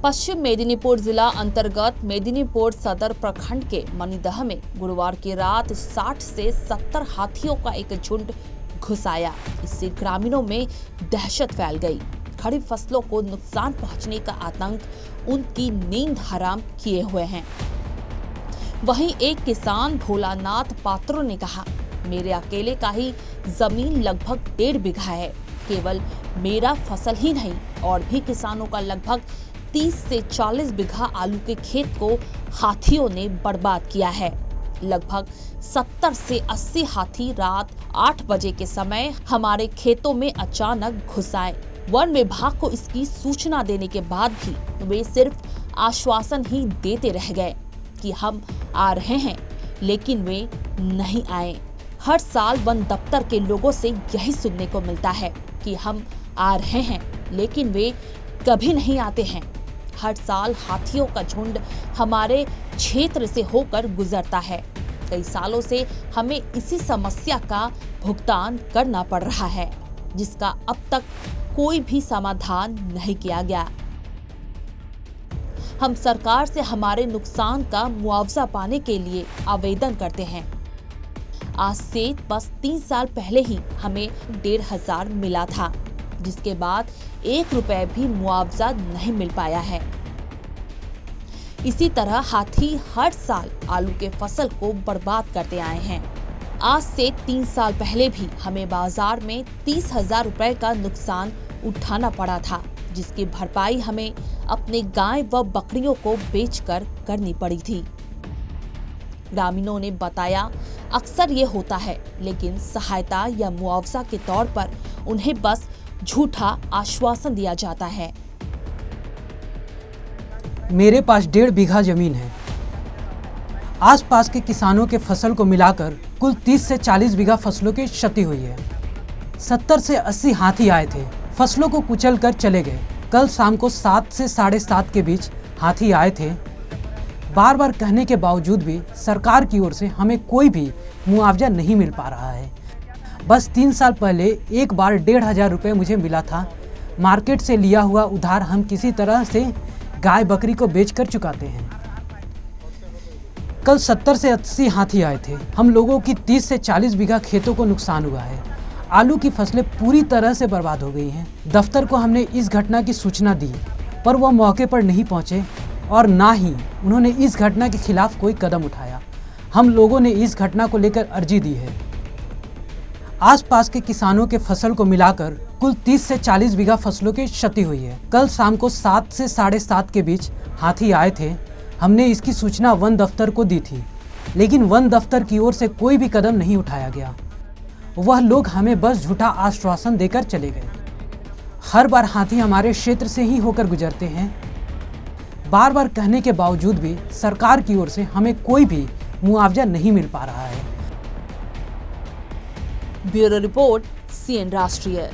पश्चिम मेदिनीपुर जिला अंतर्गत मेदिनीपुर सदर प्रखंड के मनीदह में गुरुवार की रात 60 से 70 हाथियों का एक झुंड घुस आया। इससे ग्रामीणों में दहशत फैल गई। खड़ी फसलों को नुकसान पहुंचने का आतंक उनकी नींद हराम किए हुए हैं। वहीं एक किसान भोलानाथ पात्रो ने कहा, मेरे अकेले का ही जमीन लगभग 1.5 बीघा है। केवल मेरा फसल ही नहीं और भी किसानों का लगभग 30 से 40 बीघा आलू के खेत को हाथियों ने बर्बाद किया है। लगभग 70 से 80 हाथी रात 8 बजे के समय हमारे खेतों में अचानक घुस आए। वन विभाग को इसकी सूचना देने के बाद भी वे सिर्फ आश्वासन ही देते रह गए कि हम आ रहे हैं, लेकिन वे नहीं आए। हर साल वन दफ्तर के लोगों से यही सुनने को मिलता है कि हम आ रहे हैं, लेकिन वे कभी नहीं आते हैं। हर साल हाथियों का झुंड हमारे क्षेत्र से होकर गुजरता है। कई सालों से हमें इसी समस्या का भुगतान करना पड़ रहा है, जिसका अब तक कोई भी समाधान नहीं किया गया। हम सरकार से हमारे नुकसान का मुआवजा पाने के लिए आवेदन करते हैं। आज से बस 3 साल पहले ही हमें 1,500 मिला था, जिसके बाद 1 रुपए भी मुआवजा नहीं मिल पाया है। इसी तरह हाथी हर साल आलू के फसल को बर्बाद करते आए हैं। आज से 3 साल पहले भी हमें बाजार में 30,000 रुपए का नुकसान उठाना पड़ा था, जिसकी भरपाई हमें अपने गाय व बकरियों को बेचकर करनी पड़ी थी। ग्रामीणों ने बताया, अक्सर ये होता है, लेकिन सहायता या मुआवजा के तौर पर उन्हें बस झूठा आश्वासन दिया जाता है। मेरे पास 1.5 बीघा जमीन है। आसपास के किसानों के फसल को मिलाकर कुल 30 से 40 बीघा फसलों की क्षति हुई है। 70 से 80 हाथी आए थे, फसलों को कुचल कर चले गए। कल शाम को 7 से 7:30 के बीच हाथी आए थे। बार बार कहने के बावजूद भी सरकार की ओर से हमें कोई भी मुआवजा नहीं मिल पा रहा है। बस 3 साल पहले एक बार 1,500 रुपये मुझे मिला था। मार्केट से लिया हुआ उधार हम किसी तरह से गाय बकरी को बेचकर चुकाते हैं। कल 70 से 80 हाथी आए थे। हम लोगों की 30 से 40 बीघा खेतों को नुकसान हुआ है। आलू की फसलें पूरी तरह से बर्बाद हो गई हैं। दफ्तर को हमने इस घटना की सूचना दी, पर वह मौके पर नहीं पहुंचे और ना ही उन्होंने इस घटना के खिलाफ कोई कदम उठाया। हम लोगों ने इस घटना को लेकर अर्जी दी है। आसपास के किसानों के फसल को मिलाकर कुल 30 से 40 बीघा फसलों की क्षति हुई है। कल शाम को 7 से 7:30 के बीच हाथी आए थे। हमने इसकी सूचना वन दफ्तर को दी थी, लेकिन वन दफ्तर की ओर से कोई भी कदम नहीं उठाया गया। वह लोग हमें बस झूठा आश्वासन देकर चले गए। हर बार हाथी हमारे क्षेत्र से ही होकर गुजरते हैं। बार बार कहने के बावजूद भी सरकार की ओर से हमें कोई भी मुआवजा नहीं मिल पा रहा है। ब्यूरो रिपोर्ट, CN राष्ट्रीय।